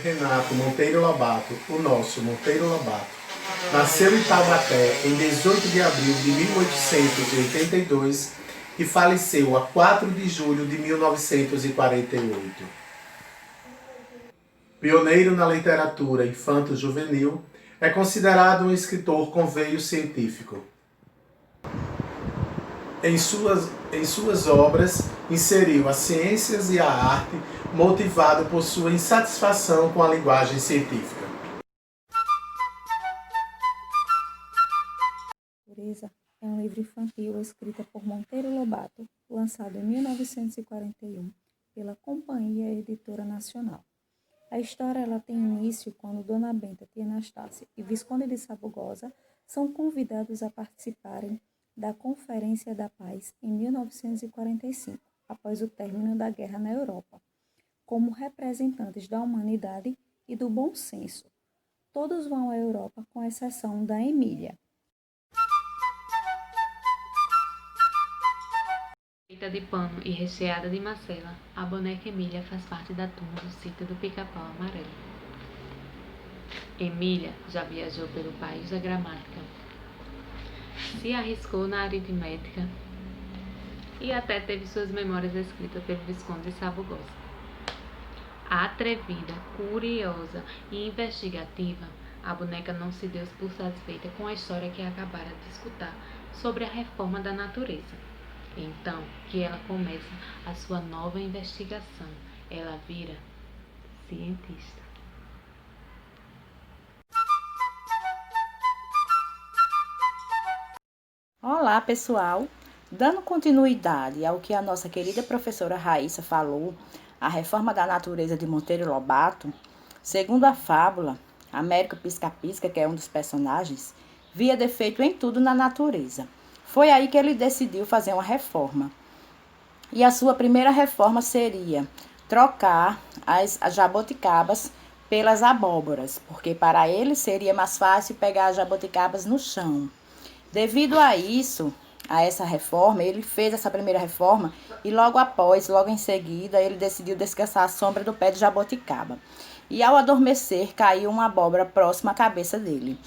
Renato Monteiro Lobato, o nosso Monteiro Lobato, nasceu em Taubaté em 18 de abril de 1882 e faleceu a 4 de julho de 1948. Pioneiro na literatura infanto-juvenil, é considerado um escritor com veio científico. Em suas obras, inseriu as ciências e a arte, motivado por sua insatisfação com a linguagem científica. Natureza é um livro infantil escrito por Monteiro Lobato, lançado em 1941 pela Companhia Editora Nacional. A história ela tem início quando Dona Benta, tia Anastácia e Visconde de Sabugosa são convidados a participarem da Conferência da Paz em 1945, após o término da guerra na Europa, como representantes da humanidade e do bom senso. Todos vão à Europa com exceção da Emília. Feita de pano e recheada de macela, a boneca Emília faz parte da turma do sítio do Pica-Pau Amarelo. Emília já viajou pelo país da gramática, se arriscou na aritmética e até teve suas memórias escritas pelo Visconde de Sabugosa. Atrevida, curiosa e investigativa, a boneca não se deu por satisfeita com a história que acabara de escutar sobre a reforma da natureza. Então que ela começa a sua nova investigação, ela vira cientista. Olá, pessoal! Dando continuidade ao que a nossa querida professora Raíssa falou, a reforma da natureza de Monteiro Lobato, segundo a fábula, Américo Pisca-Pisca, que é um dos personagens, via defeito em tudo na natureza. Foi aí que ele decidiu fazer uma reforma. E a sua primeira reforma seria trocar as jaboticabas pelas abóboras, porque para ele seria mais fácil pegar as jaboticabas no chão. Devido a isso, a essa reforma, ele fez essa primeira reforma e logo em seguida, ele decidiu descansar à sombra do pé de jaboticaba. E ao adormecer, caiu uma abóbora próxima à cabeça dele.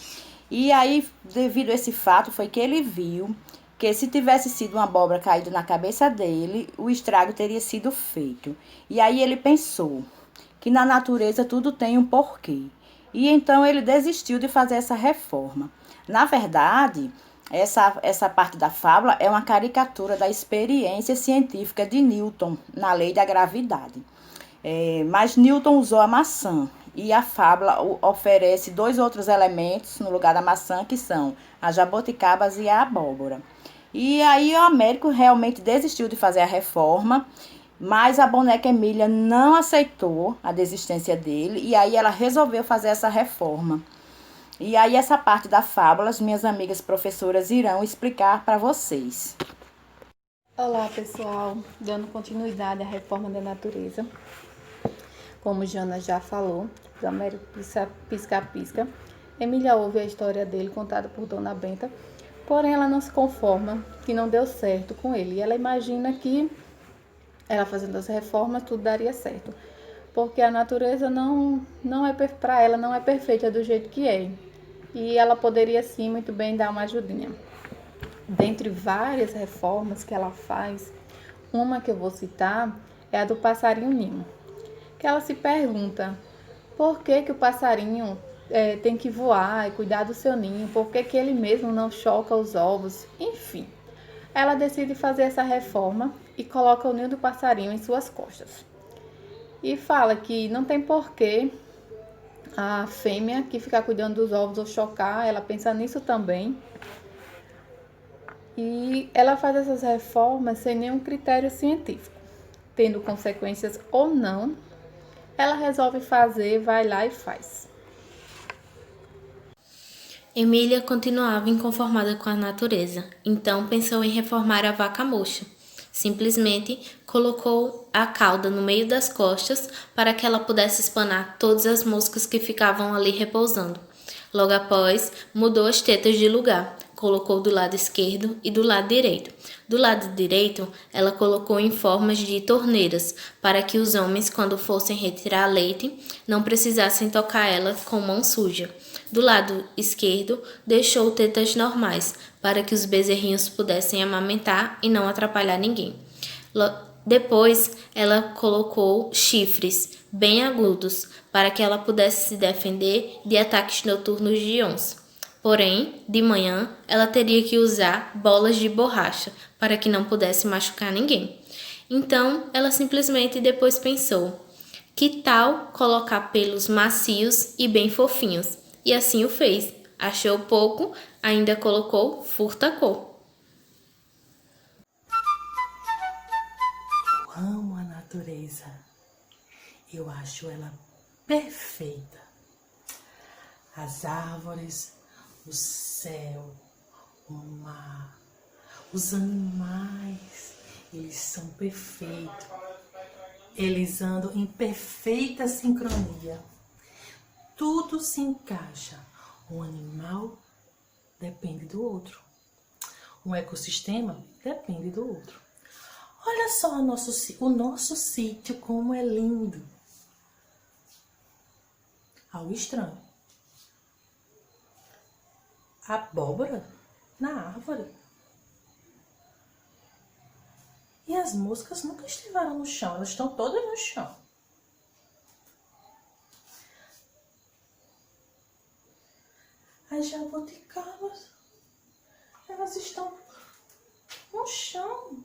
E aí, devido a esse fato, foi que ele viu que se tivesse sido uma abóbora caída na cabeça dele, o estrago teria sido feito. E aí ele pensou que na natureza tudo tem um porquê. E então ele desistiu de fazer essa reforma. Na verdade, essa parte da fábula é uma caricatura da experiência científica de Newton na lei da gravidade. Mas Newton usou a maçã e a fábula oferece dois outros elementos no lugar da maçã, que são as jaboticabas e a abóbora. E aí o Américo realmente desistiu de fazer a reforma, mas a boneca Emília não aceitou a desistência dele e aí ela resolveu fazer essa reforma. E aí essa parte da fábula, as minhas amigas professoras irão explicar para vocês. Olá, pessoal! Dando continuidade à reforma da natureza. Como Jana já falou, do Américo Pisca-Pisca, Emília ouve a história dele contada por Dona Benta, porém ela não se conforma, que não deu certo com ele. E ela imagina que ela fazendo as reformas tudo daria certo, porque a natureza para ela não é perfeita do jeito que é. E ela poderia sim muito bem dar uma ajudinha. Dentre várias reformas que ela faz, uma que eu vou citar é a do passarinho ninho, que ela se pergunta por que o passarinho tem que voar e cuidar do seu ninho, por que ele mesmo não choca os ovos, enfim. Ela decide fazer essa reforma e coloca o ninho do passarinho em suas costas. E fala que não tem porquê a fêmea que ficar cuidando dos ovos ou chocar, ela pensa nisso também. E ela faz essas reformas sem nenhum critério científico, tendo consequências ou não. Ela resolve fazer, vai lá e faz. Emília continuava inconformada com a natureza, então pensou em reformar a vaca mocha. Simplesmente colocou a cauda no meio das costas para que ela pudesse espanar todas as moscas que ficavam ali repousando. Logo após, mudou as tetas de lugar, colocou do lado esquerdo e do lado direito. Do lado direito, ela colocou em formas de torneiras, para que os homens, quando fossem retirar leite, não precisassem tocar ela com mão suja. Do lado esquerdo, deixou tetas normais, para que os bezerrinhos pudessem amamentar e não atrapalhar ninguém. Depois, ela colocou chifres bem agudos, para que ela pudesse se defender de ataques noturnos de onça. Porém, de manhã, ela teria que usar bolas de borracha, para que não pudesse machucar ninguém. Então, ela simplesmente depois pensou: que tal colocar pelos macios e bem fofinhos? E assim o fez. Achou pouco, ainda colocou furta-cor. Eu amo a natureza. Eu acho ela perfeita. As árvores, o céu, o mar, os animais, eles são perfeitos. Eles andam em perfeita sincronia. Tudo se encaixa. Um animal depende do outro. Um ecossistema depende do outro. Olha só o nosso sítio, como é lindo. Ao estranho. Abóbora na árvore. E as moscas nunca estiveram no chão, elas estão todas no chão. As jabuticabas, elas estão no chão.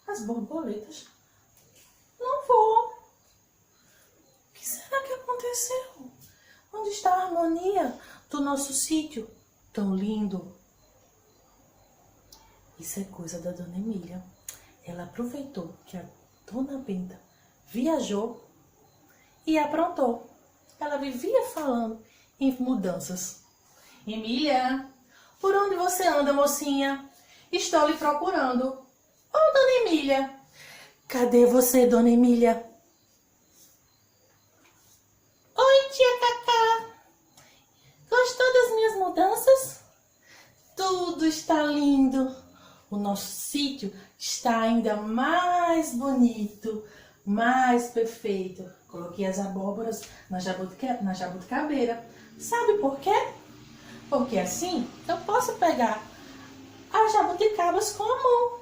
As borboletas não voam. O que será que aconteceu? Onde está a harmonia do nosso sítio tão lindo? Isso é coisa da Dona Emília. Ela aproveitou que a Dona Benta viajou e aprontou. Ela vivia falando em mudanças. Emília, por onde você anda, mocinha? Estou lhe procurando. Ô, Dona Emília, cadê você, Dona Emília? Oi, tia Cacá. Gostou das minhas mudanças? Tudo está lindo. O nosso sítio está ainda mais bonito, mais perfeito. Coloquei as abóboras na jabuticabeira. Sabe por quê? Porque assim eu posso pegar as jabuticabas com a mão,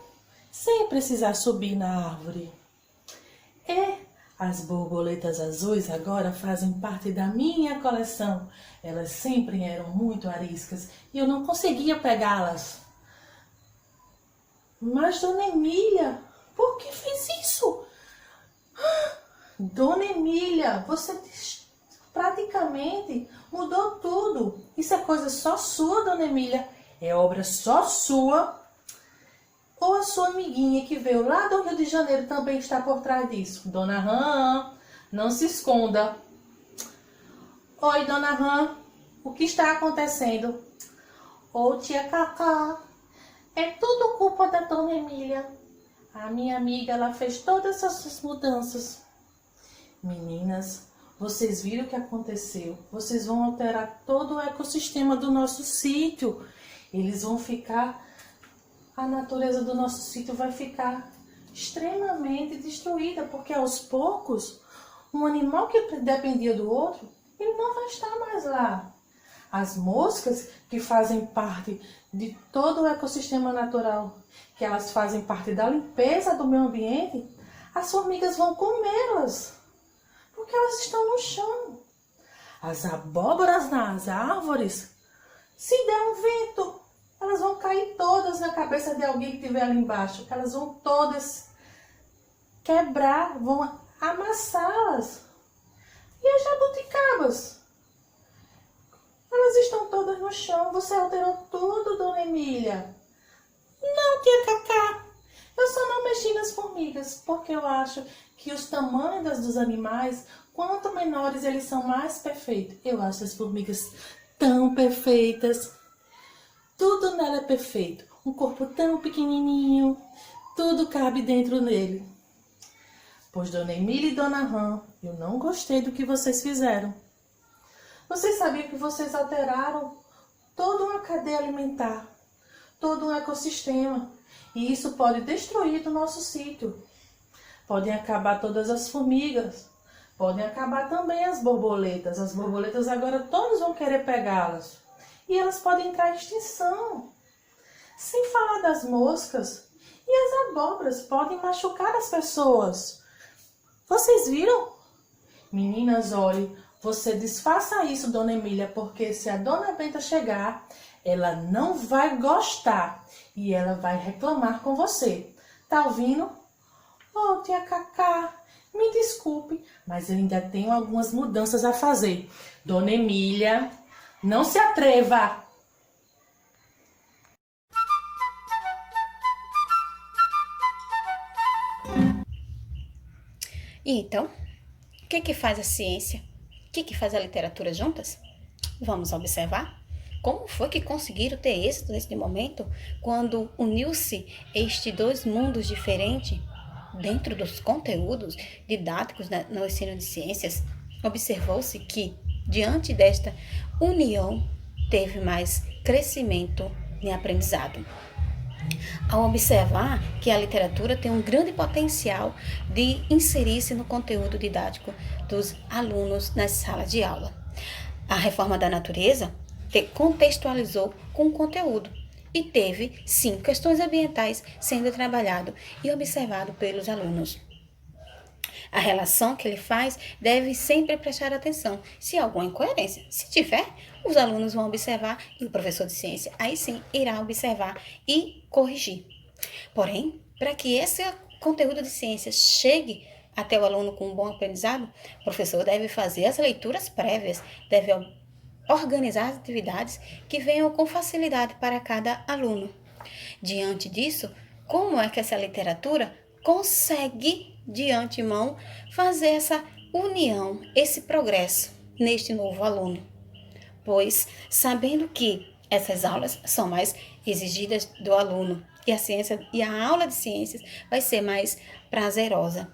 sem precisar subir na árvore. E as borboletas azuis agora fazem parte da minha coleção. Elas sempre eram muito ariscas e eu não conseguia pegá-las. Mas, Dona Emília, por que fez isso? Dona Emília, você praticamente mudou tudo. Isso é coisa só sua, Dona Emília? É obra só sua? Ou a sua amiguinha que veio lá do Rio de Janeiro também está por trás disso? Dona Rã, não se esconda. Oi, Dona Rã, o que está acontecendo? Ô, tia Cacá, é tudo culpa da Dona Emília. A minha amiga, ela fez todas essas mudanças. Meninas, vocês viram o que aconteceu? Vocês vão alterar todo o ecossistema do nosso sítio. Eles vão ficar... A natureza do nosso sítio vai ficar extremamente destruída, porque aos poucos, um animal que dependia do outro, ele não vai estar mais lá. As moscas, que fazem parte de todo o ecossistema natural, que elas fazem parte da limpeza do meio ambiente, as formigas vão comê-las, porque elas estão no chão. As abóboras nas árvores, se der um vento, elas vão cair todas na cabeça de alguém que estiver ali embaixo. Elas vão todas quebrar, vão amassá-las. E as jabuticabas? Elas estão todas no chão. Você alterou tudo, Dona Emília. Não, tia Cacá. Eu só não mexi nas formigas, porque eu acho que os tamanhos dos animais, quanto menores eles são, mais perfeitos. Eu acho as formigas tão perfeitas. Tudo nela é perfeito. Um corpo tão pequenininho, tudo cabe dentro dele. Pois Dona Emília e Dona Rã, eu não gostei do que vocês fizeram. Vocês sabiam que vocês alteraram toda uma cadeia alimentar, todo um ecossistema. E isso pode destruir o nosso sítio. Podem acabar todas as formigas, podem acabar também as borboletas. As borboletas agora todos vão querer pegá-las. E elas podem entrar em extinção. Sem falar das moscas. E as abóboras podem machucar as pessoas. Vocês viram? Meninas, olhe, você desfaça isso, Dona Emília, porque se a Dona Benta chegar, ela não vai gostar e ela vai reclamar com você. Tá ouvindo? Oh, tia Cacá, me desculpe, mas eu ainda tenho algumas mudanças a fazer. Dona Emília, não se atreva! E então, o que faz a ciência? O que faz a literatura juntas? Vamos observar como foi que conseguiram ter êxito nesse momento, quando uniu-se estes dois mundos diferentes dentro dos conteúdos didáticos no ensino de ciências. Observou-se que, diante desta união, teve mais crescimento em aprendizado. Ao observar que a literatura tem um grande potencial de inserir-se no conteúdo didático dos alunos nas salas de aula. A reforma da natureza contextualizou com o conteúdo e teve, sim, questões ambientais sendo trabalhado e observado pelos alunos. A relação que ele faz deve sempre prestar atenção se há alguma incoerência. Se tiver, os alunos vão observar e o professor de ciência aí sim irá observar e corrigir. Porém, para que esse conteúdo de ciência chegue até o aluno com um bom aprendizado, o professor deve fazer as leituras prévias, deve organizar as atividades que venham com facilidade para cada aluno. Diante disso, como é que essa literatura consegue, de antemão, fazer essa união, esse progresso neste novo aluno? Pois, sabendo que essas aulas são mais exigidas do aluno e a aula de ciências vai ser mais prazerosa.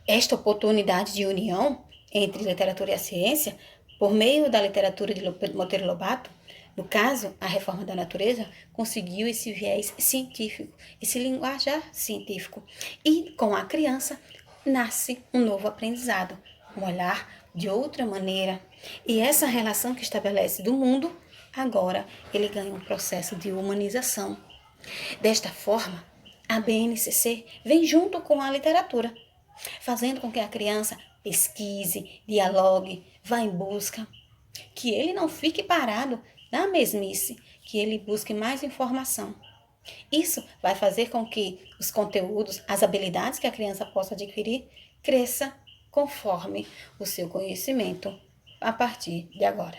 Esta oportunidade de união entre literatura e a ciência, por meio da literatura de Monteiro Lobato, no caso, a reforma da natureza, conseguiu esse viés científico, esse linguajar científico. E com a criança nasce um novo aprendizado, um olhar de outra maneira. E essa relação que estabelece do mundo, agora ele ganha um processo de humanização. Desta forma, a BNCC vem junto com a literatura, fazendo com que a criança pesquise, dialogue, vá em busca, que ele não fique parado na mesmice, que ele busque mais informação. Isso vai fazer com que os conteúdos, as habilidades que a criança possa adquirir, cresça conforme o seu conhecimento a partir de agora.